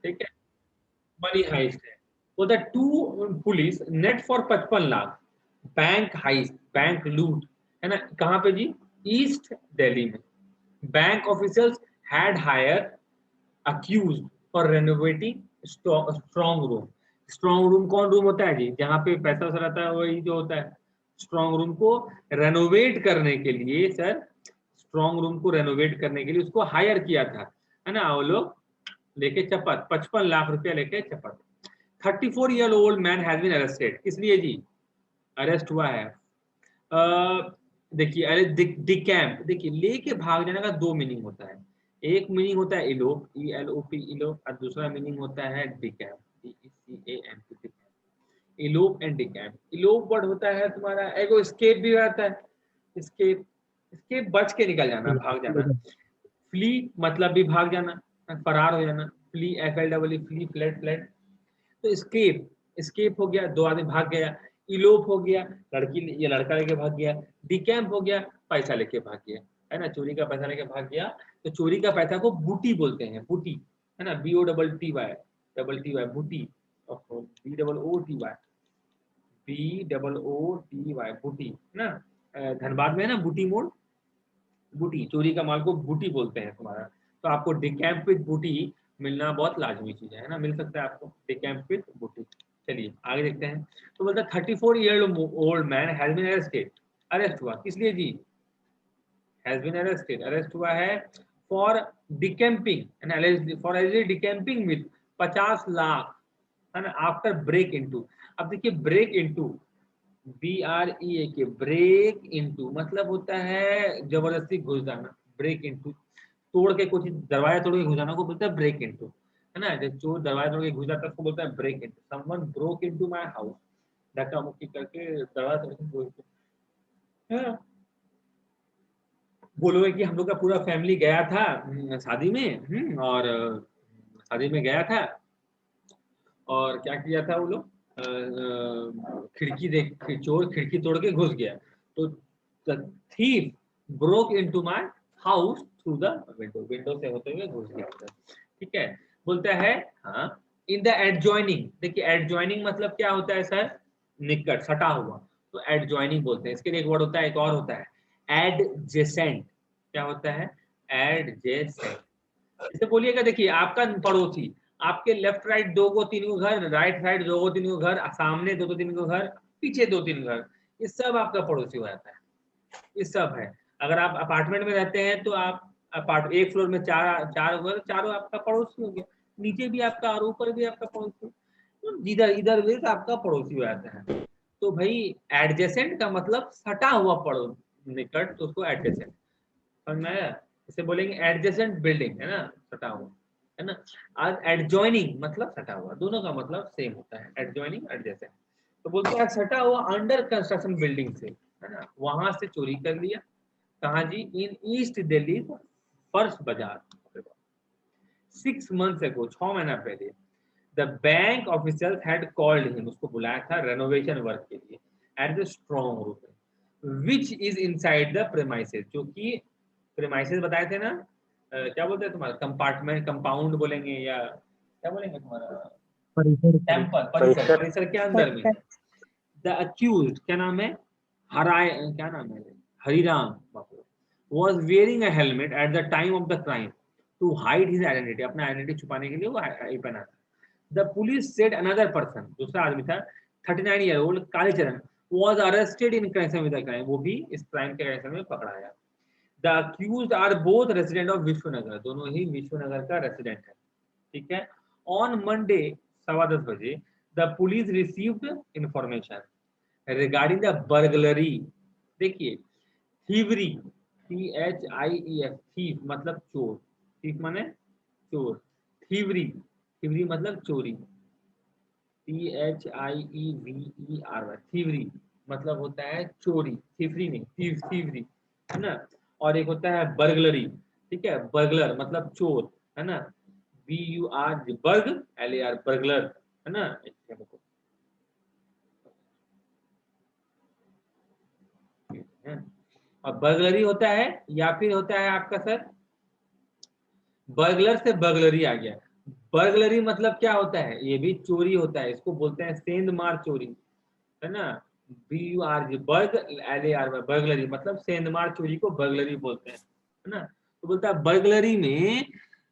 ठीक है, money heist है। वो the two police net for 55 lakh bank heist, bank लूट, है ना, कहाँ पे जी, ईस्ट दिल्ली में। Bank officers had hire accused for renovating strong room. Strong room कौन रूम होता है जी, जहाँ पे पैसा वैसा रहता है, वही जो होता है। स्ट्रॉन्ग रूम को रेनोवेट करने के लिए सर, स्ट्रॉन्ग रूम को रेनोवेट करने के लिए उसको हायर किया था, है ना, वो लोग लेके चपत, 55 लाख रुपया लेके चपत। 34 year old man has been arrested, किस लिए जी अरेस्ट हुआ है? देखिए, अरे डिकैम्प, देखिए लेके भाग जाने का दो मीनिंग होता है। एक मीनिंग होता है इलोप, ELOP इलोप, और दूसरा मीनिंग होता है decamp, DECAMP। Elope and decamp. Elope word होता है तुम्हारा, एगो स्केप भी आता है, स्केप, स्केप बच के निकल जाना, भाग जाना। फ्ली मतलब भी भाग जाना, फरार हो जाना, flee, FLEE, flee, fled fled. तो स्केप, स्केप हो गया, दो आदमी भाग गया। इलोप हो गया, लड़की ये लड़का लेके भाग गया। डिकैम्प हो गया, पैसा लेके भाग गया, है ना, चोरी का पैसा लेके भाग गया। तो चोरी का पैसा को बूटी बोलते हैं, बूटी, है ना, BOTTY, बूटी, BOOTY, BOOTY, बूटी, है ना। धनबाद में है ना बूटी मोड़, बूटी, चोरी का माल को बूटी बोलते हैं तुम्हारा। तो आपको डिकैम्प विद बूटी मिलना बहुत लाजमी चीज है ना, मिल सकता है आपको डिकैम्प विद बूटी। चलिए आगे देखते हैं। तो बोलता है 34 year old man has been arrested, arrest हुआ किस लिए जी, हैज बीन अरेस्टेड, अरेस्ट हुआ है for decamping, for decamping with 50 lakh, है ना, आफ्टर ब्रेक इनटू। अब देखिए break into, BREA K, break into मतलब होता है जबरदस्ती घुस जाना, ब्रेक इनटू, तोड़ के कुछ दरवाजा तोड़ के घुस जाना को बोलता है ब्रेक इनटू, है ना, जब चोर दरवाजा तोड़ के घुस जाता है उसको बोलता है break into. Someone broke into my house, धक्का मुक्की करके दरवाजा तोड़ के घुस गया। बोलोगे कि हम लोग का पूरा फैमिली गया था शादी में, और शादी में गया था, और क्या किया था वो लोग, खिड़की देख, चोर खिड़की तोड़ के घुस गया, तो thief broke into my house through the window, window से होते हुए घुस गया, ठीक है। बोलता है हाँ, इन द एडजॉइनिंग, देखिए एडजॉइनिंग मतलब क्या होता है सर, निकट, सटा हुआ, तो एडजॉइनिंग बोलते हैं। इसके लिए एक वर्ड होता है, एक और होता है एडजेसेंट। क्या होता है, एडजेसेंट। जैसे बोलिएगा, देखिए आपका पड़ोसी, आपके लेफ्ट राइट दो गो तीन गो घर, राइट साइड दो गो तीन गो घर, सामने दो तीन गो घर, पीछे दो तीन घर, ये सब आपका पड़ोसी हो जाता है, ये सब है। अगर आप अपार्टमेंट में रहते हैं तो आप एक फ्लोर में चार चार घर, चारों आपका पड़ोसी हो गया, नीचे भी आपका और ऊपर भी आपका पड़ोसी, तो जिधर इधर भी आपका पड़ोसी हो जाता है। तो भाई एडजेसेंट का मतलब सटा हुआ पड़ोस, निकट, तो उसको एडजेसेंट, समझ में आया। इसे बोलेंगे एडजेसेंट बिल्डिंग, है ना, सटा हुआ, है ना। और एडजॉइनिंग मतलब सटा हुआ, दोनों का मतलब सेम होता है, एडजॉइनिंग एडजेसेंट। तो बोलते हैं सटा हुआ अंडर कंस्ट्रक्शन बिल्डिंग से, है ना, वहां से चोरी कर लिया। कहाँ जी, इन ईस्ट दिल्ली फर्श बाजार। 6 months ago, 6 महीना पहले, the bank officers had called him, उसको बुलाया था रेनोवेशन वर्क के लिए, at the strong room which is inside the premises, जो कि प्रेमाइसेस बताए थे ना, क्या बोलते हैं तुम्हारा, कंपार्टमेंट, कंपाउंड बोलेंगे, या क्या बोलेंगे तुम्हारा, परिसर टेम्पल, परिसर, परिसर परिसर के अंदर में। द अक्यूज्ड, क्या नाम है, हराय, क्या नाम है, Hariram was wearing a helmet at the time of the crime to hide his identity, अपना आइडेंटिटी छुपाने के लिए वो पहना था। The police said another person, दूसरा आदमी था, 39-year-old Kalicharan, was arrested in connection with the crime, वो भी इस क्राइम के connection में पकड़ा गया। The accused are both resident of Vishwanagar, दोनों ही विश्वनगर का रेसिडेंट है, ठीक है। On Monday 10:15 the police received information regarding the burglary, देखिए थीवरी, THIEF, थीफ मतलब चोर, थीफ माने चोर, थीवरी, थीवरी मतलब चोरी, THIEVERY, थीवरी मतलब होता है चोरी, थीवरी नहीं, थीवरी, है ना। और एक होता है बर्गलरी, ठीक है, बर्गलर मतलब चोर, है ना, BUR, बर्ग, LAR, बर्गलर, है ना। और बर्गलरी होता है, या फिर होता है आपका सर, बर्गलर से बर्गलरी आ गया, बर्गलरी मतलब क्या होता है, ये भी चोरी होता है, इसको बोलते हैं सेंध मार चोरी, है ना। BURG बर्ग LAR बर्गलरी मतलब सेंध मार चोरी को बर्गलरी बोलते हैं, है ना। तो बोलता है बर्गलरी में,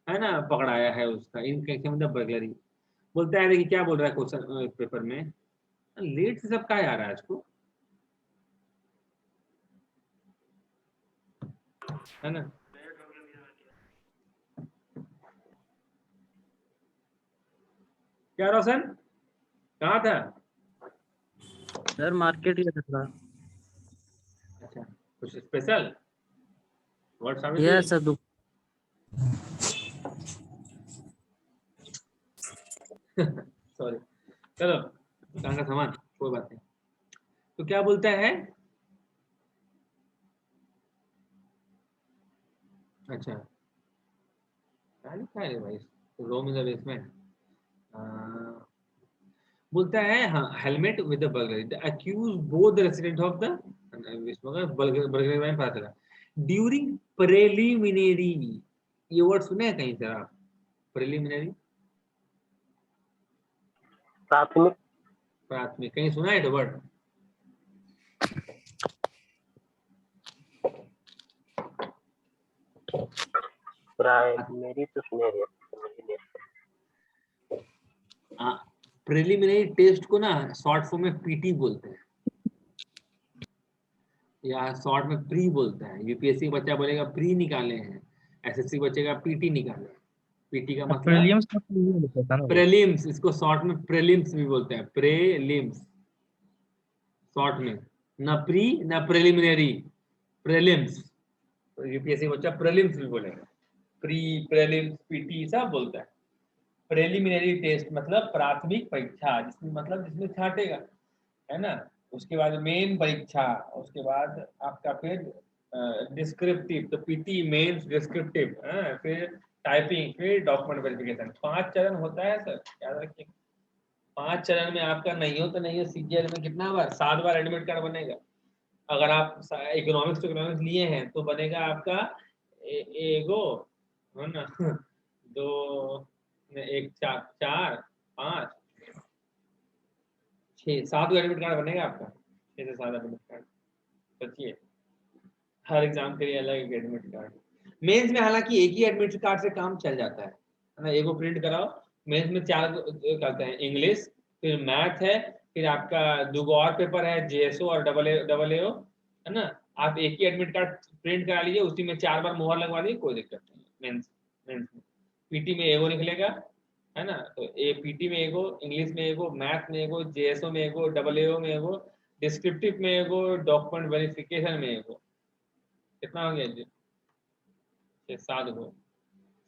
है ना, पकड़ाया है उसका, इन कैसे मतलब बर्गलरी। बोलता है, देखिए क्या बोल रहा है क्वेश्चन पेपर में, लेट से सब क्या आ रहा है इसको, है ना। क्या रोशन, कहाँ था? सर मार्केट गया था थोड़ा। अच्छा, कुछ स्पेशल वर्ड साबित हुए? Yes sir. सॉरी, चलो दुकान का सामान, कोई बात नहीं। तो क्या बोलता है, अच्छा क्या लिखा है भाई, रोम इन द बेसमेंट, बोलता है हाँ, helmet with the burglary, the accused both the resident of the burglary में पता चला ड्यूरिंग प्रेलिमिनरी, ये वर्ड सुने हैं कहीं सर आप, प्रेलिमिनरी, प्राथमिक प्राथमिक, कहीं सुना है तो वर्ड? प्राइमरी तो सुने हैं। प्रिलिमिनरी टेस्ट को ना शॉर्ट फॉर्म में पीटी बोलते हैं, या शॉर्ट में प्री बोलते हैं। यूपीएससी बच्चा बोलेगा प्री निकाले हैं, एसएससी बच्चे का पीटी निकाले, पीटी का मतलब प्रीलिम्स का तो ये लिखा था ना वो। प्रीलिम्स, इसको शॉर्ट में प्रीलिम्स भी बोलते हैं, प्रीलिम्स शॉर्ट में, ना प्री ना प्रिलिमिनरी, प्रीलिम्स। तो यूपीएससी बच्चा प्रीलिम्स भी बोलेगा, प्री प्रीलिम्स पीटी सब बोलता है। प्रिलिमिनरी टेस्ट मतलब प्राथमिक परीक्षा, जिसमें मतलब जिसमें छांटेगा, है ना। उसके बाद मेन परीक्षा, उसके बाद आपका फिर डिस्क्रिप्टिव, तो पीटी मेंस डिस्क्रिप्टिव, फिर टाइपिंग, फिर डॉक्यूमेंट वेरिफिकेशन, 5 चरण होता है सर, याद रखिए। 5 चरण में आपका नहीं हो तो नहीं हो, सीजीएल में कितना बार, 7 बार एडमिट कार्ड बनेगा। अगर आप इकोनॉमिक्स टू इकोनॉमिक्स लिए हैं तो बनेगा आपका एगो, है ना, दो, एक, चार, चार, 5, 6, 7 एडमिट कार्ड बनेगा आपका, 6 से 7 एडमिट कार्ड, सोचिए हर एग्जाम के लिए अलग एडमिट कार्ड। मेंस में हालांकि एक ही एडमिट कार्ड से काम चल जाता है ना, एगो प्रिंट कराओ। मेंस में 4 करते हैं, इंग्लिश, फिर मैथ है, फिर आपका 2 और पेपर है, जेएसओ और डबल एओ, है ना। आप एक ही एडमिट कार्ड प्रिंट करा लीजिए, उसी में 4 बार मोहर लगवा लीजिए, कोई दिक्कत नहीं। मेंस में पीटी में एगो निकलेगा, है ना। तो ए पीटी में एगो, इंग्लिश में एगो, मैथ में एगो, जेएसओ में एगो, डबल एओ में एगो, डिस्क्रिप्टिव में एगो, डॉक्यूमेंट वेरिफिकेशन में एगो। कितना हो गया जी? 7 गो,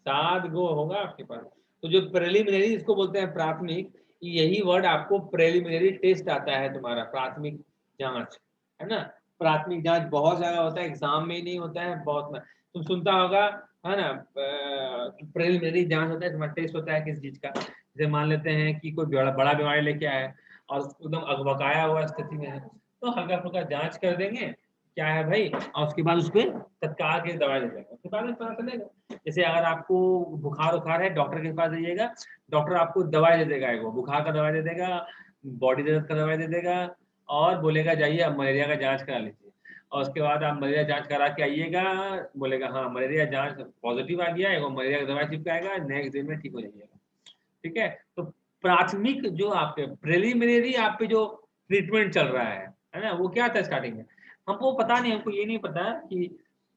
7 गो होगा आपके पास। तो जो प्रिलिमिनरी इसको बोलते हैं प्राथमिक, यही वर्ड आपको प्रिलिमिनरी टेस्ट आता है तुम्हारा, प्राथमिक जांच, है ना। प्राथमिक जांच बहुत जगह होता है, एग्जाम में ही नहीं होता है, बहुत में तुम सुनता होगा, है ना। प्रिलिमिनरी जांच होता है, तुम्हारा टेस्ट होता है किस चीज का, जैसे मान लेते हैं कि कोई बड़ा बीमारी लेके आए और एकदम अकबकाया हुआ स्थिति में है, तो हल्का फुल्का जांच कर देंगे क्या है भाई, और उसके बाद उस पर तत्काल के दवाई दे देंगे, उसके बाद में पता चलेगा। जैसे अगर आपको बुखार उखार है, डॉक्टर के पास जाइएगा, डॉक्टर आपको दवाई दे देगा, एगो बुखार का दवाई दे देगा, बॉडी दर्द का दवाई दे देगा, और बोलेगा जाइए आप मलेरिया का जांच करा लीजिए, और उसके बाद आप मलेरिया जांच करा के आइएगा, बोलेगा हाँ मलेरिया जांच पॉजिटिव आ गया, एगो मलेरिया का दवाई चिपकाएगा, नेक्स्ट दिन में ठीक हो जाइएगा। ठीक है। तो प्राथमिक जो आपके प्रिलिमिनरी आप पे जो ट्रीटमेंट चल रहा है ना, वो क्या था स्टार्टिंग में, हमको पता नहीं, हमको ये नहीं पता कि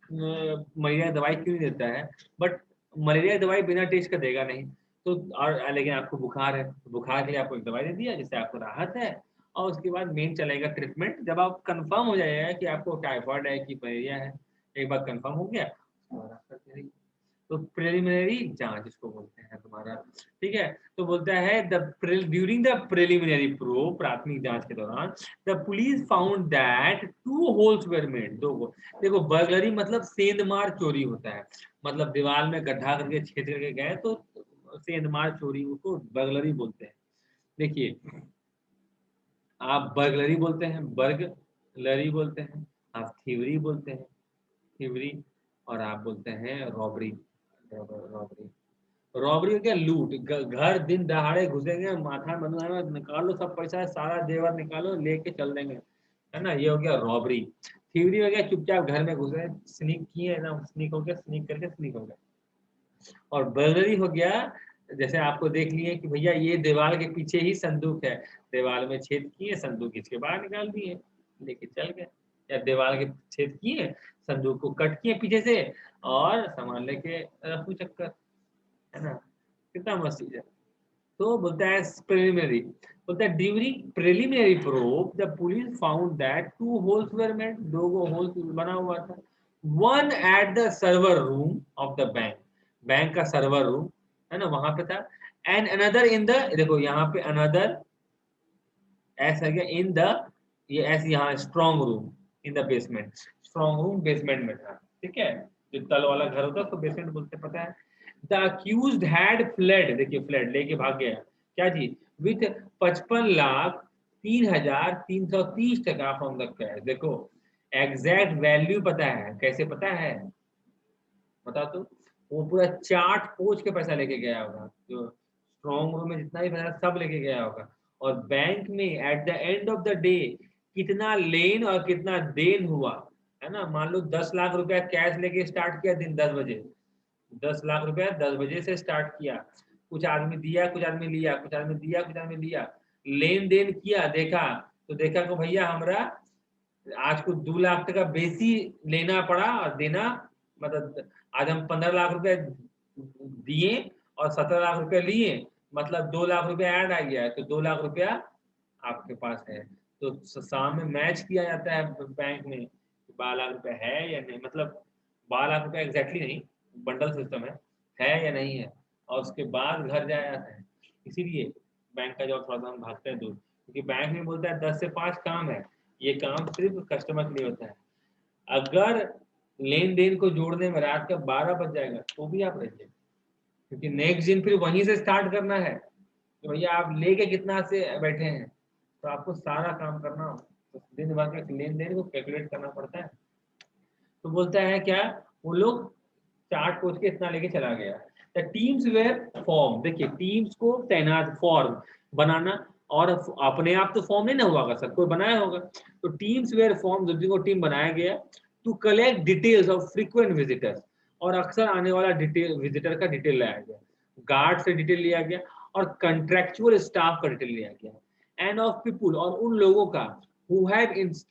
मलेरिया दवाई क्यों नहीं देता है, बट मलेरिया दवाई बिना टेस्ट का देगा नहीं। तो और लेकिन आपको बुखार है, तो बुखार के लिए आपको एक दवाई दे दिया जिससे आपको राहत है, और उसके बाद मेन चलेगा ट्रीटमेंट, जब आप कंफर्म हो जाएगा कि आपको टाइफाइड है कि मलेरिया है, एक बार कंफर्म हो गया तो प्रिलिमिनरी जांच इसको बोलते हैं तुम्हारा। ठीक है। तो बोलता है ड्यूरिंग द प्रिलिमिनरी प्रो, प्राथमिक जांच के दौरान, the police found that 2 holes were made, 2 को, देखो बर्गलरी मतलब सेंधमार चोरी होता है, मतलब दीवार में गड्ढा करके छेद करके गए तो सेंधमार चोरी, उसको बर्गलरी बोलते हैं। देखिए आप बर्गलरी बोलते हैं, बर्गलरी बोलते हैं, आप थीवरी बोलते हैं, थीवरी, और आप बोलते हैं रॉबरी, रॉबरी। रॉबरी हो गया लूट, घर दिन दहाड़े घुसेंगे, माथा बनवाना, निकालो सब पैसा, सारा जेवर निकालो, लेके चल देंगे, है ना, ये हो गया रॉबरी। थीवरी हो गया चुपचाप घर में घुसे, स्नीक किए ना, स्नीक हो गया, स्नीक करके स्नीक हो गया। और बर्गलरी हो गया, जैसे आपको देख लिए कि भैया ये दीवार के पीछे ही संदूक है, दीवार में छेद किए, संदूक इसके बाहर निकाल दिए, लेके चल गए। या दीवार के छेद किए, संदूक को कट किए पीछे से, और सामान लेके रफू चक्कर, है ना, कितना मस्त चीज है। तो बोलता है प्रिलिमिनरी, बोलता है during preliminary probe the police found that 2 holes were made, 2 holes बना हुआ था, one at the server room of the bank, bank का सर्वर रूम है ना वहां पे था, एंड अनदर इन द, देखो यहाँ पे अनदर ऐसा गया इन द, ये ऐसे यहाँ strong room in the basement, strong room basement में था, ठीक है, जो तल वाला घर होता है उसको बेसमेंट बोलते पता है। द अक्यूज्ड हैड फ्लेड, देखिए फ्लेड लेके भाग गया, क्या जी, विथ 55,03,330 टका फ्रॉम द कैश। देखो एग्जैक्ट वैल्यू पता है, कैसे पता है बता, तो वो पूरा चार्ट पोच के पैसा लेके गया होगा, जो स्ट्रॉन्ग रूम में जितना भी पैसा सब लेके गया होगा। और बैंक में at the end of the day कितना लेन और कितना देन हुआ, है ना, मान लो 10 लाख रुपया कैश लेके स्टार्ट किया दिन 10 बजे, 10 लाख रुपया 10 बजे से स्टार्ट किया, कुछ आदमी दिया, कुछ आदमी लिया, कुछ आदमी दिया, कुछ आदमी लिया, लेन देन किया, देखा तो देखा कि भैया हमरा आज को 2 लाख टका बेसी लेना पड़ा और देना, मतलब आज हम 15 लाख रुपए दिए और 17 लाख रुपए लिए, मतलब 2 लाख रुपया ऐड आ गया है, तो 2 लाख रुपया आपके पास है। तो शाम में मैच किया जाता है बैंक में, 12 लाख रुपया है या नहीं, मतलब 12 लाख रुपया एग्जैक्टली नहीं, बंडल सिस्टम है या नहीं है, और उसके बाद घर जाया जाता है। इसीलिए बैंक का जॉब थोड़ा सा हम भागते हैं दूर, क्योंकि बैंक में बोलता है 10 से 5 काम है, ये काम सिर्फ कस्टमर के लिए होता है। अगर लेन देन को जोड़ने में रात का 12 बज जाएगा तो भी आप रहिए, क्योंकि नेक्स्ट दिन फिर वहीं से स्टार्ट करना है, तो भैया आप लेके कितना से बैठे हैं, तो आपको सारा काम करना हो, तो दिन भर के लेन देन को कैलकुलेट करना पड़ता है। तो बोलता है क्या, वो लोग चार्ट कोच के इतना लेके चला गया। द टीम्स वेयर फॉर्म, देखिए टीम्स को तैनात, फॉर्म बनाना, और अपने आप तो फॉर्म नहीं ना हुआ सर, कोई बनाया होगा, तो टीम्स वेयर फॉर्म, जब को टीम बनाया गया to collect details of frequent visitors, और अक्सर आने वाला डिटेल विजिटर का डिटेल लाया गया, गार्ड से डिटेल लिया गया, और कंट्रेक्चुअल स्टाफ का डिटेल लिया गया, एंड ऑफ पीपुल, और उन लोगों का who had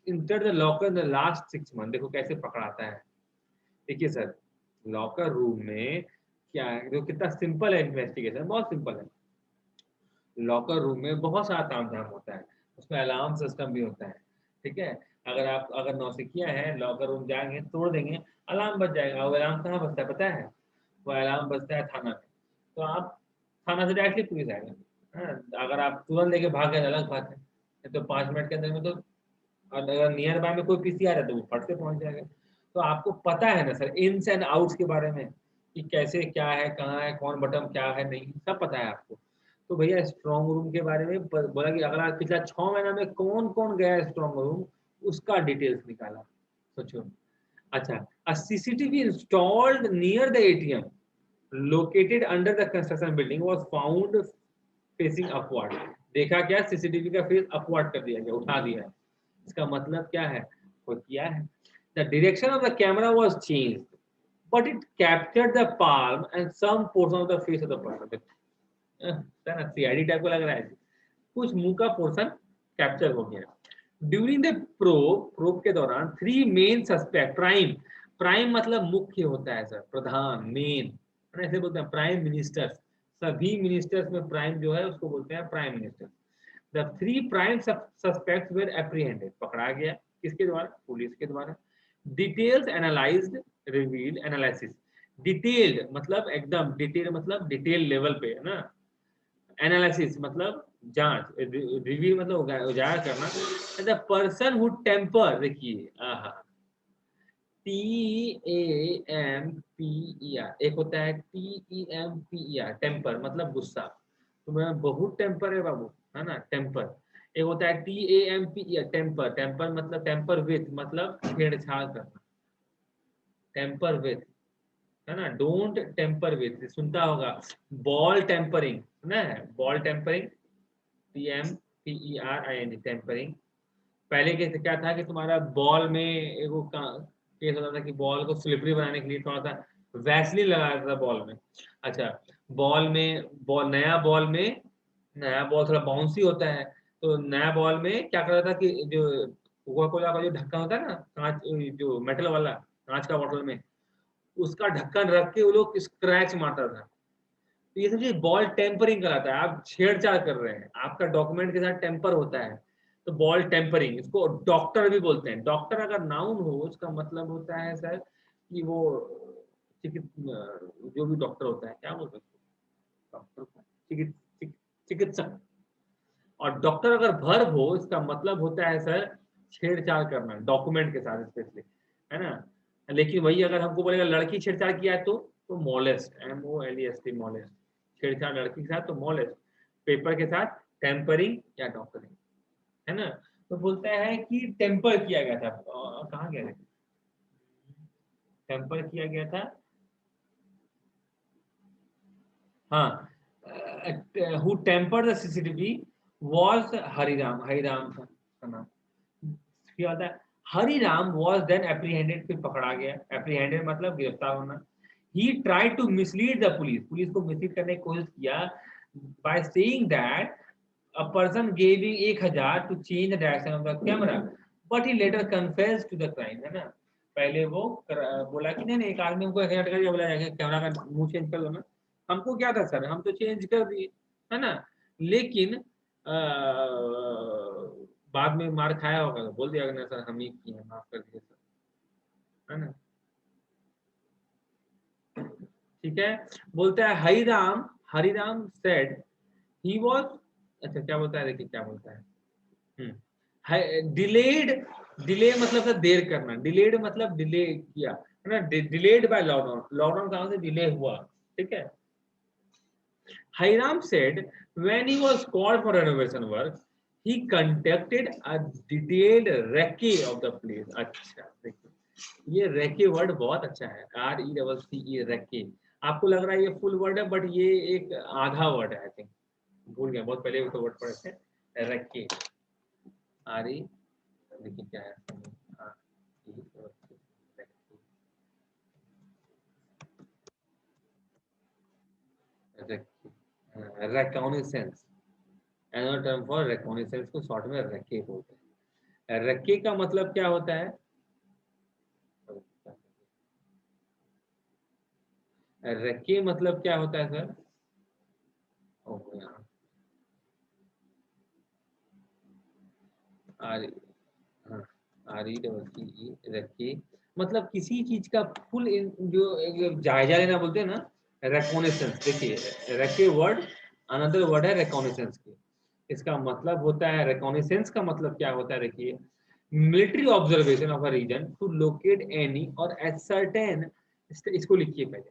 entered the locker in the last 6 months। देखो कैसे पकड़ाता है, देखिए सर लॉकर रूम में क्या है, जो कितना सिंपल है इन्वेस्टिगेशन, बहुत सिंपल है। लॉकर रूम में बहुत सारा काम धाम होता है, उसमें अलार्म सिस्टम भी होता है, ठीक है, अगर नौसिखिया है लॉकर रूम जाएंगे तोड़ देंगे, अलार्म बज जाएगा। वो अलार्म कहाँ बजता है पता है, वो अलार्म बजता है थाना में, तो आप थाना से डायरेक्टली पुलिस आएगा, हाँ, अगर आप तुरंत लेके भाग गए अलग बात है, तो 5 मिनट के अंदर में तो, और अगर नियर बाय में कोई पीसी आ रहा है तो वो फट से पहुंच जाएगा। तो आपको पता है ना सर इन्स एंड आउट्स के बारे में, कि कैसे क्या है, कहाँ है, कौन बटन क्या है, नहीं सब पता है आपको। तो भैया स्ट्रॉन्ग रूम के बारे में बोला कि अगला पिछला 6 महीना में कौन कौन गया है स्ट्रॉन्ग रूम, उसका डिटेल्स निकाला, सोचो। अच्छा, a CCTV installed near the ATM located under the construction building was found facing upward। देखा क्या, सीसीटीवी का फेस अपवर्ड कर दिया गया, उठा दिया, इसका मतलब क्या है, वो किया है। The direction of the camera was changed, but it captured the palm and some portion of the face of the person। CID type को लग रहा है, कुछ मुंह का पोर्शन कैप्चर हो गया। ड्यूरिंग द प्रोब के दौरान 3 मेन सस्पेक्ट, प्राइम मतलब मुख्य होता है सर, प्रधान, मेन, ऐसे बोलते हैं प्राइम मिनिस्टर्स, सभी मिनिस्टर्स में प्राइम जो है उसको बोलते हैं prime minister. The 3 prime suspects were apprehended, पकड़ा गया, किसके द्वारा, पुलिस के द्वारा। Details analysed, revealed, analysis, detailed मतलब एकदम डिटेल, मतलब डिटेल लेवल पे है ना, एनालिसिस मतलब जांच, रिव्यू मतलब उजागर करना। द पर्सन हु टेम्पर, देखिए TAMPER, एक होता है TEMPER, टेम्पर मतलब गुस्सा, तुम्हें बहुत टेम्पर है बाबू, है ना, टेम्पर। एक होता है TAMPER, टेम्पर, टेम्पर मतलब टेम्पर विथ मतलब छेड़छाड़ करना, टेम्पर विथ, है ना, डोंट टेम्पर विथ, सुनता होगा बॉल टेम्परिंग, ना बॉल टेम्परिंग, TMPERING टेम्परिंग। पहले के क्या था कि तुम्हारा बॉल में एक केस होता था कि बॉल को स्लिपरी बनाने के लिए थोड़ा सा वैसलीन लगाया था बॉल में। अच्छा, बॉल में नया बॉल थोड़ा बाउंसी होता है, तो नया बॉल में क्या करता था कि जो कोका कोला का जो ढक्कन होता है ना, कांच जो मेटल वाला कांच का बॉटल में, उसका ढक्कन रख के वो लोग स्क्रैच मारता था। तो ये समझिए बॉल टेम्परिंग कराता है, आप छेड़छाड़ कर रहे हैं, आपका डॉक्यूमेंट के साथ टेम्पर होता है, तो बॉल टेम्परिंग, इसको डॉक्टर भी बोलते हैं। डॉक्टर अगर नाउन हो उसका मतलब होता है सर कि वो जो भी डॉक्टर होता है, क्या बोलते हैं डॉक्टर, चिकित्सक। और डॉक्टर अगर वर्ब हो इसका मतलब होता है सर छेड़छाड़ करना डॉक्यूमेंट के साथ स्पेशली, है ना। लेकिन वही अगर हमको बोलेगा लड़की छेड़छाड़ किया है तो मोलेस्ट, MOLEST मोलेस्ट, छेड़छाड़ लड़की के साथ तो मोलेस्ट, पेपर के साथ टेम्परिंग या डॉक्टरिंग, है ना। तो बोलता है कि टेम्पर किया गया था, कहाँ गया था, टेम्पर किया गया था, हाँ, who tempered the CCTV was Hariram, Hariram का नाम क्या होता है, हरिराम was then apprehended, फिर पकड़ा गया, apprehended मतलब गिरफ्तार होना। He tried to mislead the police, police को मिसलीड करने की कोशिश किया by saying that a person giving 1000 to change the direction of the camera, but he later confessed to the crime, है ना। पहले वो बोला कि नहीं एक आदमी को 1000 टका दिया, बोला कैमरा का मुंह चेंज कर दो ना, हमको क्या था सर, हम तो चेंज कर दिए, है ना। लेकिन बाद में मार खाया होगा तो बोल दिया ना सर हम ही किए हैं, माफ कर दिए सर, है ना। ठीक है, बोलता है Hariram, Hariram said he was, अच्छा क्या बोलता है, देखिए क्या बोलता है, डिलेड, डिले मतलब है देर करना, डिलेड मतलब डिले किया, है ना, डिलेड बाय लॉकडाउन, लॉकडाउन कहां से डिले हुआ, ठीक है। Hiram said when he was called for renovation work, he conducted a detailed recce of the place. अच्छा देखिए ये रेके वर्ड बहुत अच्छा है, RECCE रेके। आपको लग रहा है ये फुल वर्ड है बट ये एक आधा वर्ड है, आई थिंक भूल गया, बहुत पहले तो वर्ड पढ़े थे, रेके, RE देखिए क्या है, recognisance, anode term for recognisance को शॉर्ट में रेके बोलते हैं। रेके का मतलब क्या होता है, रेके मतलब क्या होता है सर, रेके मतलब किसी चीज का फुल जो जायजा लेना बोलते हैं ना, रिकॉग्निसेंस। देखिए रेके वर्ड अनदर वर्ड है रिकॉग्निसेंस की, इसका मतलब होता है रिकॉग्निसेंस का मतलब क्या होता है, देखिए military observation of a region to locate any or ascertain, इसको लिखिए पहले,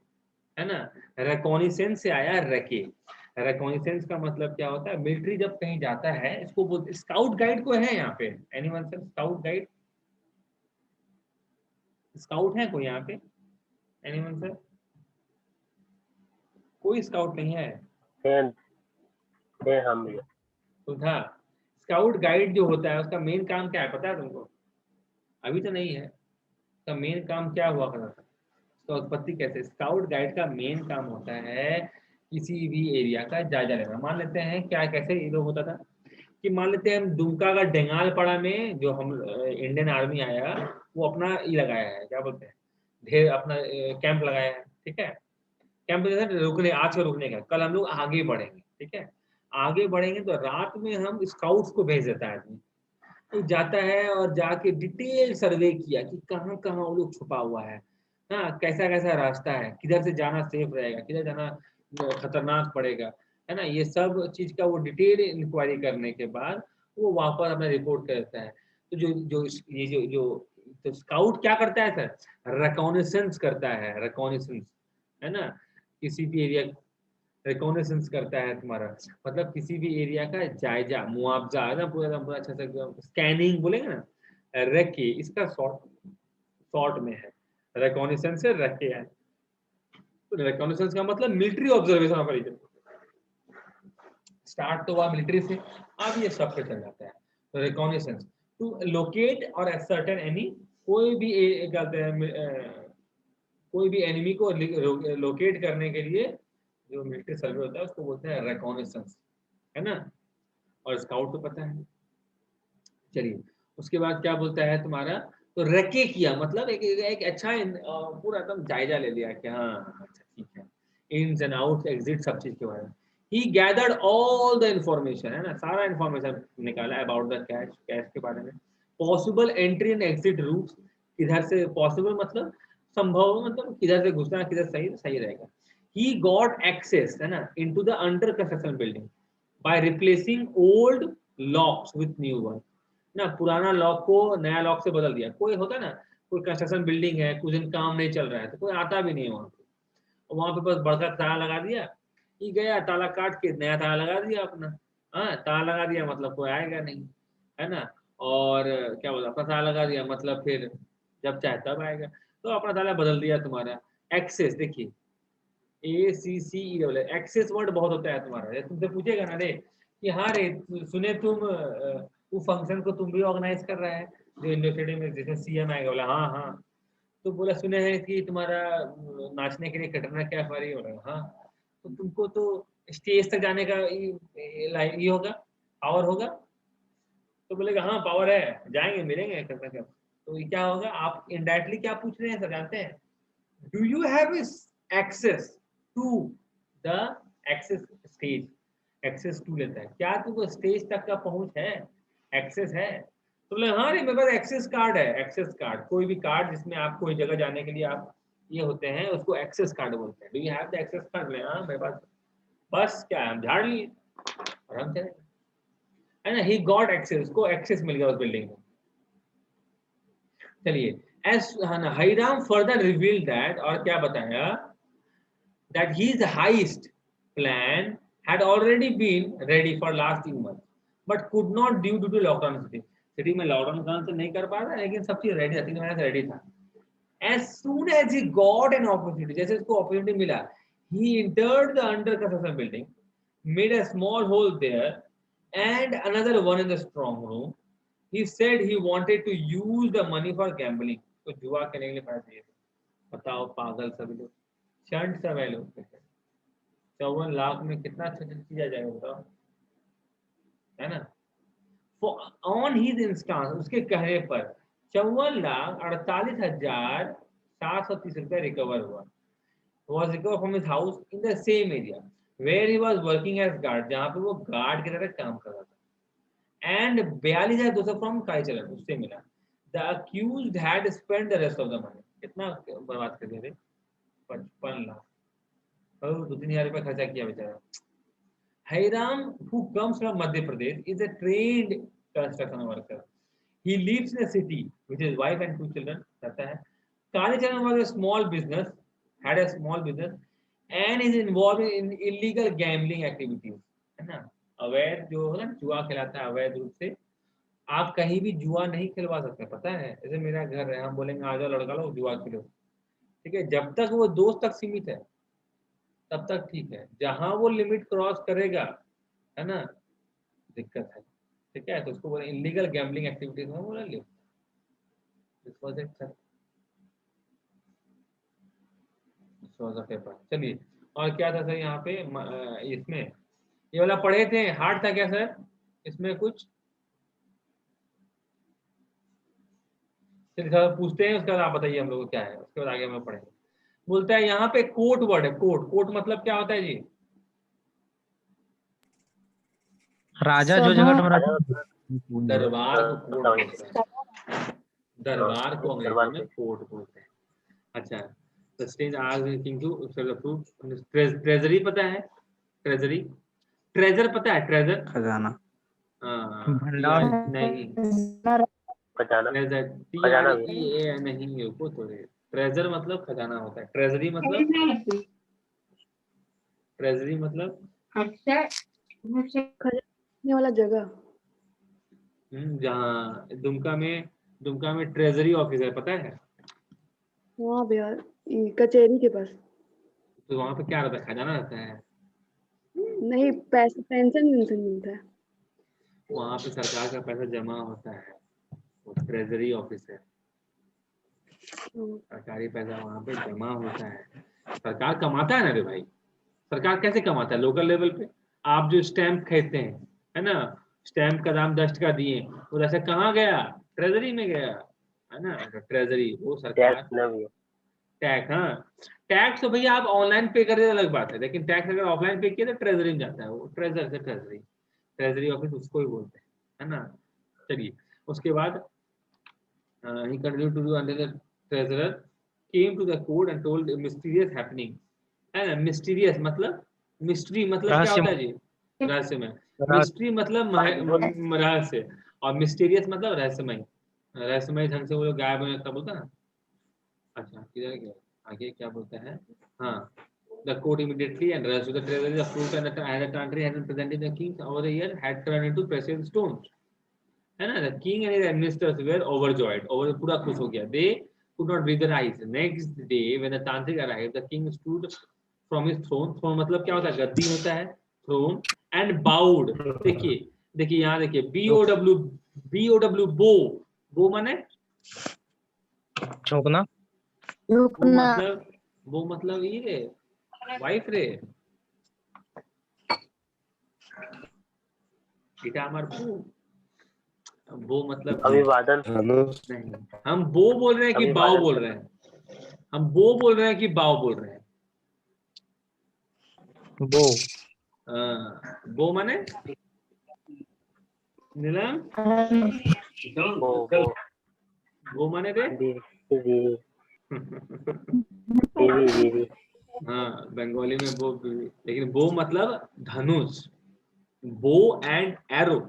है ना। रिकॉग्निसेंस से आया रेके, रिकॉग्निसेंस का मतलब क्या होता है, मिलिट्री जब कहीं जाता है इसको बोलते, स्काउट गाइड को है यहाँ पे, anyone sir scout guide, scout है कोई यहाँ पे, एनीवन सर, कोई स्काउट नहीं है, हम भी तो था स्काउट गाइड जो होता है उसका मेन काम क्या है पता है तुमको, अभी तो नहीं है, उसका मेन काम क्या हुआ करता था, उसका उत्पत्ति कैसे, स्काउट गाइड का मेन काम होता है किसी भी एरिया का जायजा लेना। मान लेते हैं क्या कैसे ये लोग होता था कि मान लेते हैं हम दुमका का डेंगालपाड़ा में जो हम इंडियन आर्मी आया, वो अपना ये लगाया है, क्या बोलते हैं, ढेर अपना कैंप लगाया है, ठीक है। कैंप जैसे रुकने, आज का रुकने का, कल हम लोग आगे बढ़ेंगे, ठीक है। आगे बढ़ेंगे तो रात में हम स्काउट्स को भेज देता है आदमी, तो जाता है और जाके डिटेल सर्वे किया कि कहाँ कहाँ वो लोग छुपा हुआ है, हाँ कैसा कैसा रास्ता है, किधर से जाना सेफ रहेगा, किधर जाना खतरनाक पड़ेगा, है ना। ये सब चीज का वो डिटेल इंक्वायरी करने के बाद वो वापस अपना रिपोर्ट करता है। तो जो जो ये जो तो स्काउट क्या करता है सर, रिकॉग्निसेंस करता है, रिकॉग्निसेंस, है ना, किसी भी एरिया रिकॉग्निसेंस करता है तुम्हारा, मतलब किसी भी एरिया का जायजा, मुआवजा, है ना, पूरा पूरा अच्छा से स्कैनिंग बोलेंगे ना, रेके इसका शॉर्ट में है, रिकॉग्निसेंस से रेके है। रिकॉग्निशंस का मतलब military observation of region, start तो हुआ मिलिट्री से, अब ये सब पे चल जाता है। रिकॉग्निशंस टू लोकेट और असर्टेन एनी, कोई भी कहते हैं कोई भी एनिमी को लोकेट करने के लिए जो मिलिट्री सर्वे होता है उसको बोलते हैं रिकॉग्निशंस, है ना। और स्काउट तो पता है। चलिए उसके बाद क्या बोलता है तुम्हारा, तो रेके किया मतलब एक अच्छा पूरा एकदम जायजा ले लिया कि हाँ अच्छा ठीक है, इन्स एंड आउट्स एग्जिट सब चीज के बारे में। ही गैदर्ड ऑल द इंफॉर्मेशन, है ना, सारा इंफॉर्मेशन निकाला अबाउट द कैश, कैश के बारे में, possible entry and exit routes, किधर से पॉसिबल मतलब संभव, मतलब किधर से घुसना किधर सही सही रहेगा। ही गॉट एक्सेस, है ना, into the under construction building by replacing old locks with new one, ना पुराना लॉक को नया लॉक से बदल दिया। कोई होता है ना, कोई कंस्ट्रक्शन बिल्डिंग है, कुछ दिन काम नहीं चल रहा है तो कोई आता भी नहीं है वहां पे, वहां पे बस बड़का ताला लगा दिया, ये गया ताला काट के नया ताला लगा दिया अपना, हाँ ताला लगा दिया मतलब कोई आएगा नहीं, है ना। और क्या बोला, अपना ताला लगा दिया मतलब फिर जब चाहे तब आएगा, तो अपना ताला बदल दिया तुम्हारा। एक्सेस देखिए, ACCE, एक्सेस वर्ड बहुत होता है तुम्हारा, ये तुमसे पूछेगा ना रे कि हाँ रे सुने तुम वो फंक्शन को तुम भी ऑर्गेनाइज कर रहा है जो यूनिवर्सिटी में, जैसे CM आएगा, बोला हाँ हाँ, तो बोला सुने हैं कि तुम्हारा नाचने के लिए कटरना कैफ आ रही है, बोला हाँ, तो तुमको तो स्टेज तक जाने का ये होगा, पावर होगा, तो बोलेगा हाँ पावर है, जाएंगे मिलेंगे कटरना कैफ। तो ये क्या होगा, आप इनडायरेक्टली क्या पूछ रहे हैं सर जानते हैं, do you have access to the access stage, access to लेता है, क्या तुमको स्टेज तक का पहुंच है, एक्सेस है, तो बोले हाँ नहीं मेरे पास एक्सेस कार्ड है। एक्सेस कार्ड कोई भी कार्ड जिसमें आप कोई जगह जाने के लिए आप ये होते हैं उसको एक्सेस कार्ड बोलते हैं। Do you have the access card, बोले हाँ मेरे पास, बस क्या है हम झाड़ लिए और हम चले, है ना। ही गॉट एक्सेस, को एक्सेस मिल गया उस बिल्डिंग में। चलिए एस हईराम फर्दर रिवील दैट, और क्या बताया, that his heist plan had already been ready for last 2 months but could not due to lockdown city, city में लॉकडाउन कारण से नहीं कर पा रहा, लेकिन सब चीज रेडी था, 3 महीने से रेडी था। as soon as he got an opportunity, जैसे इसको अपॉर्चुनिटी मिला, he entered the under construction building, made a small hole there and another one in the strong room. He said he wanted to use the money for gambling, तो जुआ खेलने के लिए पैसे चाहिए थे। बताओ पागल सभी लोग, चंट सब है लोग। 54 लाख में कितना अच्छा किया जाएगा बताओ, है ना। ऑन हिज इंस्टांस, उसके कहने पर 54,48,730 रुपया रिकवर हुआ, was recovered from his house in the same area where he was working as guard, जहाँ पे वो गार्ड की तरह काम कर रहा था, and 42,200 from कालीचरण उससे मिला। The accused had spent the rest of the money, कितना बर्बाद कर दिया थे, 55 लाख, और 2-3 हजार रुपया खर्चा किया बेचारा। Hairam, who comes from Madhya Pradesh, is a trained construction worker. He lives in a city with his wife and 2 children. रहता है। Kalicharan was a small business, had a small business, and is involved in illegal gambling activities. है ना, अवैध जो है ना जुआ खिलाता है अवैध रूप से। आप कहीं भी जुआ नहीं खिलवा सकते, पता है। जैसे मेरा घर है, हम बोलेंगे आ जाओ लड़का लोग जुआ खेलो, ठीक है, जब तक वो दोस्त तक सीमित है तब तक ठीक है, जहां वो लिमिट क्रॉस करेगा, है ना, दिक्कत है, ठीक है। तो उसको बोले इलीगल गैम्बलिंग एक्टिविटीज में बोला ले, this was it sir, this was a paper. चलिए और क्या था सर यहाँ पे इसमें ये वाला पढ़े थे, हार्ड था क्या सर इसमें कुछ, चलिए सर पूछते हैं उसके बाद आप बताइए हम लोग को क्या है, उसके बाद आगे हम लोग पढ़ेंगे। बोलता है यहाँ पे कोर्ट वर्ड है, कोर्ट, कोर्ट मतलब क्या होता है जी, राजा जो जगह तुम्हारा दरबार को कोर्ट बोलते हैं, दरबार को दरबार अंग्रेजी में कोर्ट बोलते हैं। अच्छा, the stage asking to prove treasury पता है, ट्रेजरी, ट्रेजर पता है, ट्रेजर खजाना, हाँ भंडार, नहीं, खजाना, ट्रेजर खजाना भी TREA नहीं, रुको थोड़े, ट्रेजर मतलब खजाना होता है, ट्रेजरी मतलब, ट्रेजरी मतलब खजाने वाला जगह, जहाँ दुमका में ट्रेजरी ऑफिस है, पता है। वहाँ बिहार कचहरी के पास। तो वहां पे क्या रहता है, खजाना रहता है। नहीं, पैसे पेंशन वेंशन मिलता है। वहां पे सरकार का पैसा जमा होता है, वो ट्रेजरी ऑफिस है, सरकारी पैसा वहां पे जमा होता है। सरकार कमाता है ना रे भाई, सरकार कैसे कमाता है, लोकल लेवल पे। आप जो स्टैंप खरीदते हैं, है ना, स्टैंप का दाम 10 का दिए, वो पैसा कहाँ गया, ट्रेजरी में गया, है ना। ट्रेजरी वो सरकार। टैक्स ना भी टैक्स, हाँ, टैक्स तो भैया आप ऑनलाइन पे कर दे अलग बात है, लेकिन टैक्स अगर ऑफलाइन पे किया तो ट्रेजरी में जाता है, वो ट्रेजर से ट्रेजरी, ट्रेजरी ऑफिस उसको ही बोलते हैं, है ना। चलिए उसके बाद he continued to do under the treasurer came to the court and told a mysterious happening, है ना। मिस्टीरियस मतलब, मिस्ट्री मतलब क्या होता है जी, रहस्यमय। मिस्ट्री मतलब रहस्य, और मिस्टीरियस मतलब रहस्यमय। रहस्यमय ढंग से वो लोग गायब होने लगता बोलता ना। अच्छा किधर गया, आगे क्या बोलता है, हाँ। The court immediately and rushed to the treasury. The fruit and the country had been presented the king over the year had turned into precious stones, है ना। The king and his administrators were overjoyed, over पूरा खुश हो गया। They could not breathe their eyes. Next day when the tantric arrived, the king stood from his throne. Throne मतलब क्या होता है, गद्दी होता है, throne, and bowed. देखिए देखिए यहाँ देखिए, BOW बो माने झोंकना। वो मतलब ये रे, वाइफ रे, बेटा हमार वो मतलब अभिवादन। नहीं, हम बो बोल रहे हैं कि बाव बोल रहे हैं, हम बो बोल रहे हैं कि बाव बोल रहे हैं। बो। बो माने नीलम, वो माने रे हाँ बंगाली में वो, लेकिन वो मतलब धनुष, बो एंड एरो।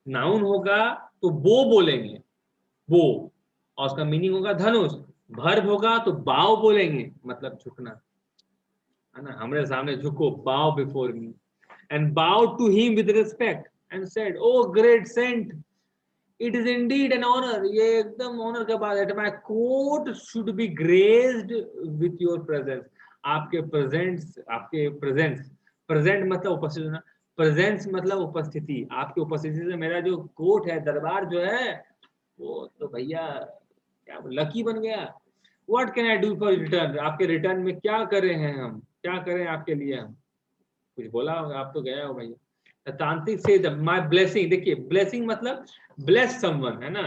नाउन होगा तो बो बोलेंगे, बो, और उसका मीनिंग होगा धनुष। वर्ब होगा तो बाव बोलेंगे, मतलब झुकना, है ना। हमारे सामने झुको, bow before me, and bow to him with respect and said, O great saint, it is indeed an honour, ये एकदम ऑनर का बात है, my court should be graced with your presence. आपके प्रेजेंस, प्रेजेंट मतलब उपस्थित होना, प्रेजेंस मतलब उपस्थिति, आपकी उपस्थिति से मेरा जो कोर्ट है, दरबार जो है, वो तो भैया क्या लकी बन गया। What can I do for return, आपके रिटर्न में क्या करें हैं हम, क्या करें आपके लिए हम, कुछ बोला होगा, आप तो गया हो भैया। तांत्रिक से माय ब्लेसिंग, देखिए ब्लेसिंग मतलब ब्लेस समवन, है ना,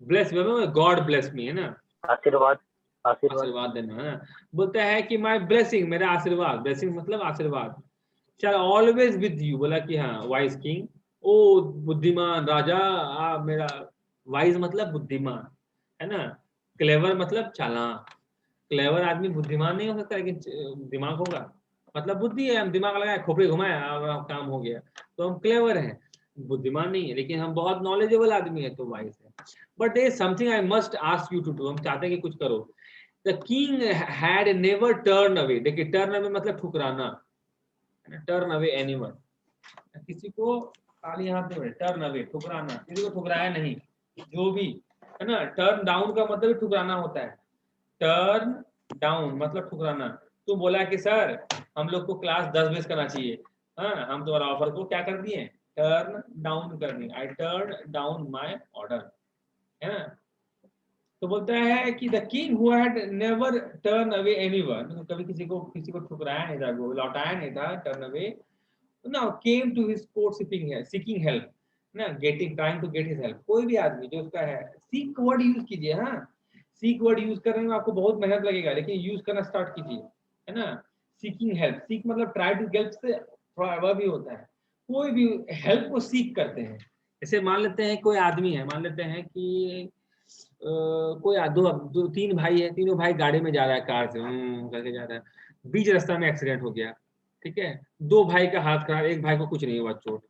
ब्लेस गॉड ब्लेस मी, है ना, आशीर्वाद। आशीर्वाद देना, है ना। बोलता है कि माय ब्लेसिंग, मेरा आशीर्वाद, ब्लेसिंग मतलब आशीर्वाद, शैल ऑलवेज विद यू, बोला कि हाँ वाइज किंग, ओ बुद्धिमान राजा, मेरा वाइज मतलब बुद्धिमान, है ना। क्लेवर मतलब चालाक, क्लेवर आदमी बुद्धिमान नहीं हो सकता, लेकिन दिमाग होगा, मतलब बुद्धि है, हम दिमाग लगाए, खोपड़ी घुमाए, काम हो गया, तो हम क्लेवर हैं, बुद्धिमान नहीं है, लेकिन हम बहुत नॉलेजेबल आदमी है, तो वाइज है। But there is something I must ask you to do, हम चाहते हैं कि कुछ करो। The king had never turn away, देखिए टर्न अवे मतलब ठुकराना, टर्न अवे एनीवन, किसी को खाली हाथ में, टर्न अवे ठुकराना, किसी को ठुकराया नहीं, जो भी, है ना। टर्न डाउन का मतलब भी ठुकराना होता है, टर्न डाउन मतलब ठुकराना। तो बोला कि सर हम लोग को क्लास 10 बजे करना चाहिए, हाँ हम तुम्हारा ऑफर को क्या कर दिए, टर्न डाउन कर दिए, I turn down my order, है ना। तो बोलता है कि the king who had never turn away anyone, कभी किसी को ठुकराया नहीं था, वो लौटाया नहीं था, turn away, now came to his court seeking help, ना getting, trying to get his help. कोई भी आदमी जो उसका है, सीक वर्ड यूज कीजिए, हाँ सीक वर्ड यूज करने में आपको बहुत मेहनत लगेगा, लेकिन यूज करना स्टार्ट कीजिए, है ना। सीकिंग हेल्प, सीक मतलब ट्राई टू गेट से थोड़ा भी होता है, कोई भी हेल्प को सीक करते हैं। जैसे मान लेते हैं कोई आदमी है, मान लेते हैं कि कोई दो तीन भाई है, तीनों भाई गाड़ी में जा रहा है, कार से करके जा रहा है, बीच रास्ता में एक्सीडेंट हो गया, ठीक है, दो भाई का हाथ खराब, एक भाई को कुछ नहीं हुआ चोट,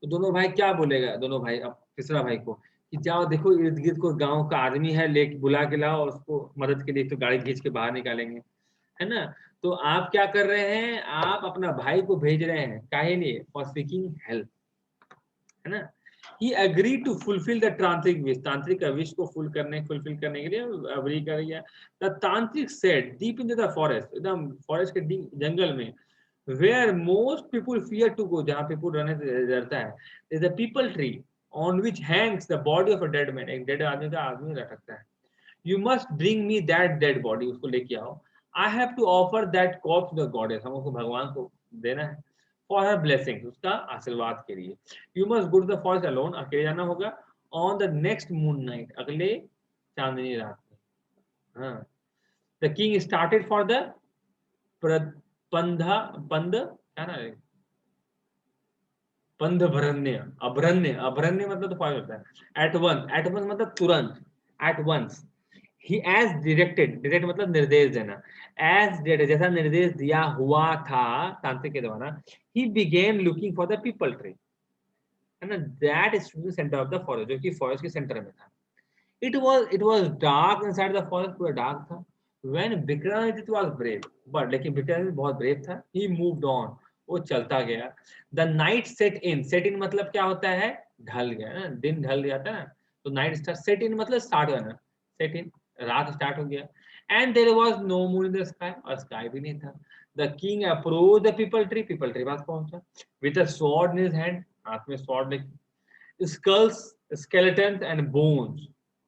तो दोनों भाई क्या बोलेगा, दोनों भाई अब तीसरा भाई को कि जाओ देखो इर्द गिर्द कोई गांव का आदमी है, ले बुला के लाओ और उसको मदद के लिए, तो गाड़ी खींच के बाहर निकालेंगे, है ना। तो आप क्या कर रहे हैं, आप अपना भाई को भेज रहे हैं, काहे लिए, फॉर सीकिंग हेल्प, है ना। He agreed to fulfill the tantric wish. तांत्रिक का विश को fulfill करने के लिए agree कर गया. The tantric said deep into the forest, एकदम forest के deep जंगल में, where most people fear to go, जहाँ people रहने से डरता है, is a people tree on which hangs the body of a dead man. एक dead आदमी का आदमी रखता है. You must bring me that dead body. उसको लेके आओ. I have to offer that corpse to the goddess. हम उसको भगवान को देना है. For her blessings, उसका आशीर्वाद के लिए. You must go to the forest alone. अकेले जाना होगा. On the next moon night, अगले चांदनी रात में. हाँ. The king started for the पंध क्या ना है? पंधभरण्य, अभरण्य मतलब तो फायर होता है. At once मतलब तुरंत. At once. He as directed मतलब निर्देश देना. As directed, जैसा निर्देश दिया हुआ था तांत्रिक के द्वारा. He began looking for the people tree, है ना, that is the center of the forest, जो कि forest के center में था. It was dark inside the forest, पूरा dark था. When Vikramaditya was brave, but लेकिन विक्रमादित्य बहुत brave था. He moved on, वो चलता गया. The night set in मतलब क्या होता है? ढल गया ना, दिन ढल जाता है ना, तो night start, set in मतलब start होना, set in रात स्टार्ट हो गया. And there was no moon in the sky, और sky भी नहीं था. The king approached the people tree पास पहुंचा. With a sword in his hand, हाथ में sword लेके. Skulls, skeletons and bones,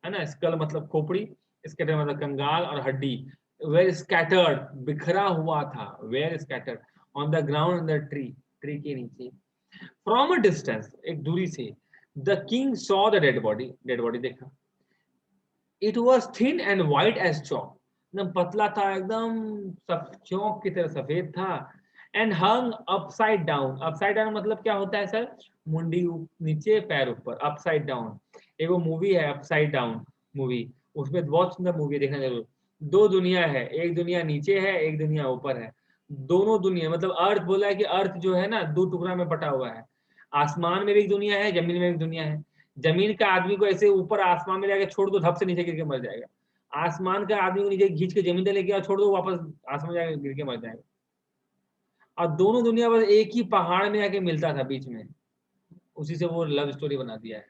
है ना, skull मतलब खोपड़ी, skeleton मतलब कंगाल और हड्डी. Were scattered, बिखरा हुआ था. Were scattered on the ground in the tree के नीचे. From a distance, एक दूरी से, the king saw the dead body देखा. It was thin and white as chalk, एकदम पतला था, एकदम चौक की तरह सफेद था. And hung upside down मतलब क्या होता है सर? मुंडी नीचे पैर ऊपर, upside down. एक वो मूवी है upside down मूवी, उसमें बहुत सुंदर मूवी देखना जरूर. दो दुनिया है, एक दुनिया नीचे है, एक दुनिया ऊपर है. दोनों दुनिया मतलब अर्थ बोला है कि अर्थ जो है ना दो टुकड़ा में बटा हुआ है. आसमान में भी एक दुनिया है, जमीन में एक दुनिया है. जमीन का आदमी को ऐसे ऊपर आसमान में जाके छोड़ दो, धप से नीचे गिर के मर जाएगा. आसमान का आदमी को नीचे खींच के जमीन पे लेके छोड़ दो, वापस आसमान में जाके गिर के मर जाएगा. और दोनों दुनिया बस एक ही पहाड़ में आके मिलता था बीच में, उसी से वो लव स्टोरी बना दिया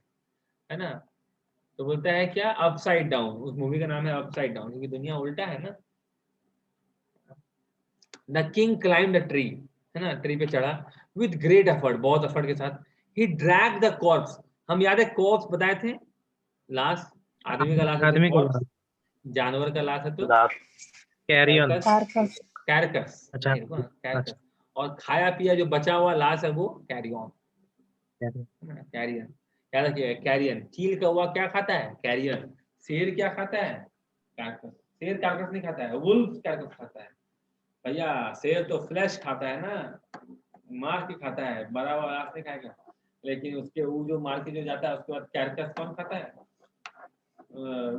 है ना. तो बोलता है क्या? अपसाइड डाउन, उस मूवी का नाम है अपसाइड डाउन, क्योंकि दुनिया उल्टा है ना. The king climb the tree, है ना, ट्री पे चढ़ा. विद ग्रेट एफर्ट, बहुत एफर्ट के साथ. ही ड्रैग द कॉर्प्स, हम याद है कॉर्प्स बताए थे, लाश, आदमी का लाश है तो कॉर्प्स, जानवर का लाश है तो कैरियन, कैरकस. अच्छा, कैरकस. और खाया पिया जो बचा हुआ लाश है वो कैरियन. कैरियन याद रखिए. कैरियन, चील का हुआ क्या खाता है? कैरियन. शेर क्या खाता है? कैरकस. शेर कैरकस नहीं खाता है, वुल्फ कैरकस खाता है. भैया शेर तो फ्लैश खाता है ना, मार के खाता है, बड़ा हुआ लाश नहीं खाएगा. लेकिन उसके वो जो मार के जो जाता है उसके बाद कैरकस कौन खाता है?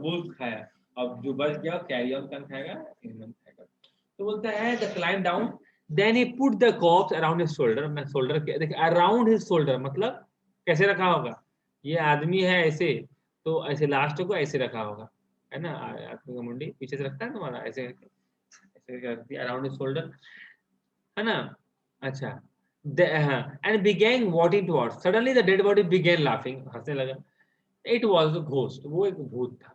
वुल्फ खाया. अब जो बच गया कैरियन कौन खाएगा? ह्यूमन खाएगा. तो बोलता है the climb down, then he put the corpse around his shoulder. मैं शोल्डर के देखिए, अराउंड हिज शोल्डर मतलब कैसे रखा होगा? ये आदमी है ऐसे, तो ऐसे लास्ट को ऐसे रखा होगा, है ना. आदमी का मुंडी पीछे से रखता है तुम्हारा, ऐसे ऐसे अराउंड हिज शोल्डर, है ना. अच्छा. And began walking towards. Suddenly the dead body began laughing. हंसने लगा. It was a ghost. वो एक भूत था.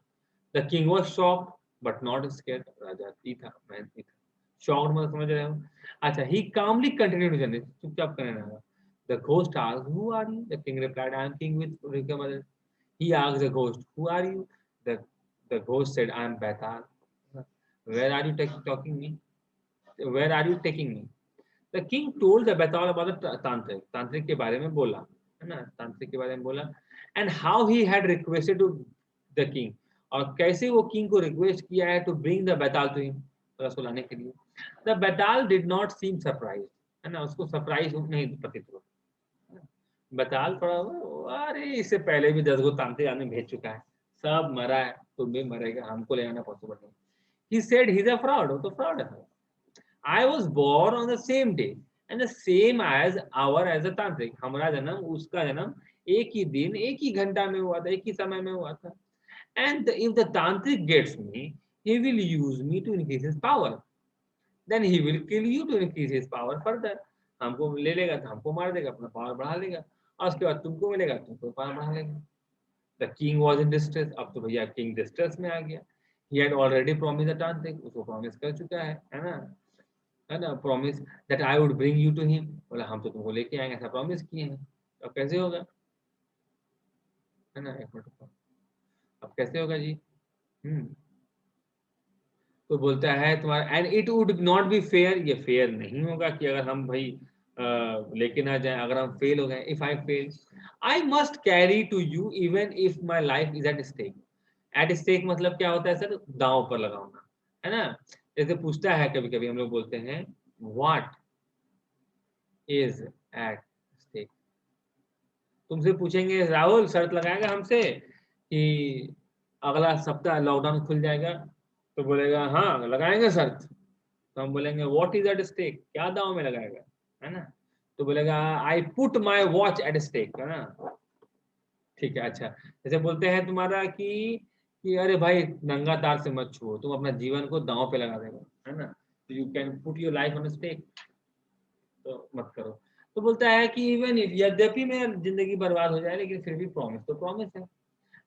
The king was shocked but not scared. राजा ही था, मैं नहीं था. Shocked मतलब समझ रहे हो? अच्छा. He calmly continued journey. चुपचाप करने लगा. The ghost asked, "Who are you?" The king replied, "I am king with Vikramaditya." He asked the ghost, "Who are you?" The ghost said, "I am Baital." Where are you taking me? Where are you taking me? The king told the Baital about the तांत्रिक के बारे में बोला, है ना, तांत्रिक के बारे में बोला. And how he had requested to the king, और कैसे वो किंग को रिक्वेस्ट किया है to bring the Baital to him, रसूल लाने के लिए. The Baital did not seem surprised, है ना, उसको सरप्राइज नहीं प्रतीत हुआ. Baital थोड़ा, अरे इससे पहले भी 10 गो तांत्रिक आदमी भेज चुका है, सब मरा है, तुम भी मरेगा, हमको ले आना पॉसिबल नहीं. He said he's a fraud, वो तो फ्रॉड है. I was born on the same day and the same as a तांत्रिक. हमारा जन्म, उसका जन्म एक ही दिन, एक ही घंटा में हुआ था, एक ही समय में हुआ था. And if the tantric gets me, he will use me to increase his power. Then he will kill you to increase his power further. हमको ले लेगा तो हमको मार देगा, अपना पावर बढ़ा लेगा. और उसके बाद तुमको मिलेगा, तुमको पाना बढ़ा लेंगे। The king was in distress, अब तो भैया किंग डिस्ट्रेस में आ गया। He had already promise the task, उसको प्रॉमिस कर चुका है ना, promise that I would bring you to him, बोला हम तो तुमको लेके आएंगे, ऐसा प्रॉमिस किए हैं। अब कैसे होगा, है ना, एक मिनट रुको। अब कैसे होगा जी? तो बोलता है तुम्हारा, and it would not be fair, ये फेयर नहीं होगा कि अगर हम भाई लेके ना जाए, अगर हम फेल हो गए, if I fail I must carry to you even if my life is at stake. At stake मतलब क्या होता है सर, दांव पर लगाना, है ना। जैसे पूछता है कभी कभी हम लोग बोलते हैं व्हाट इज एट स्टेक, तुमसे पूछेंगे राहुल शर्त लगाएगा हमसे कि अगला सप्ताह लॉकडाउन खुल जाएगा, तो बोलेगा हाँ लगाएंगे शर्त, तो हम बोलेंगे व्हाट इज एट स्टेक, क्या दांव में लगाएगा, है ना। तो बोलेगा I put my watch at stake, है ना। ठीक है, अच्छा। जैसे बोलते हैं तुम्हारा कि अरे भाई नंगा तार से मत छुओ, तुम अपना जीवन को दांव पे लगा देगा, है ना। तो you can put your life on stake, तो मत करो। तो बोलता है कि इवन इफ, यद्यपि मेरा जिंदगी बर्बाद हो जाए लेकिन फिर भी प्रॉमिस तो प्रॉमिस है।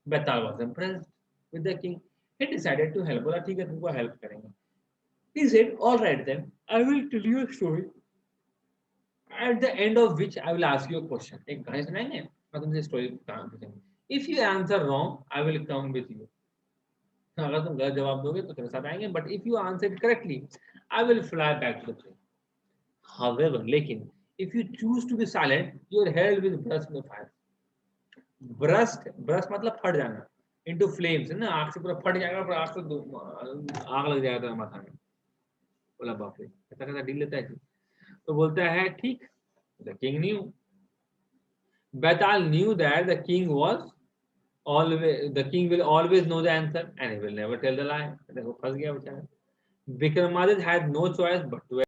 Betal was impressed with the king, he decided to help, बोला ठीक है तुमको हेल्प करेंगे। He said, all right then, I will tell you a story at the end of which I will ask you a question. एक कहानी सुनाएंगे, मैं तुमसे स्टोरी पूछूंगा। If you answer wrong, I will come with you. अगर तुम गलत जवाब दोगे तो तेरे साथ आएंगे, but if you answer it correctly, I will fly back to the plane. However, लेकिन if you choose to be silent, your head will burst in the fire. Burst मतलब फट जाना, into flames, है ना, आग से पूरा फट जाएगा, पूरा आग से आग लग जाएगा तेरा माथा में। बोला बाप रे, ऐसा कैसा डील लेता है। तो बोलता है ठीक, the king knew, Betal knew that the king was always, the king will always know the answer and he will never tell the lie। देखो फंस गया बेचारा। Vikramaditya had no choice but to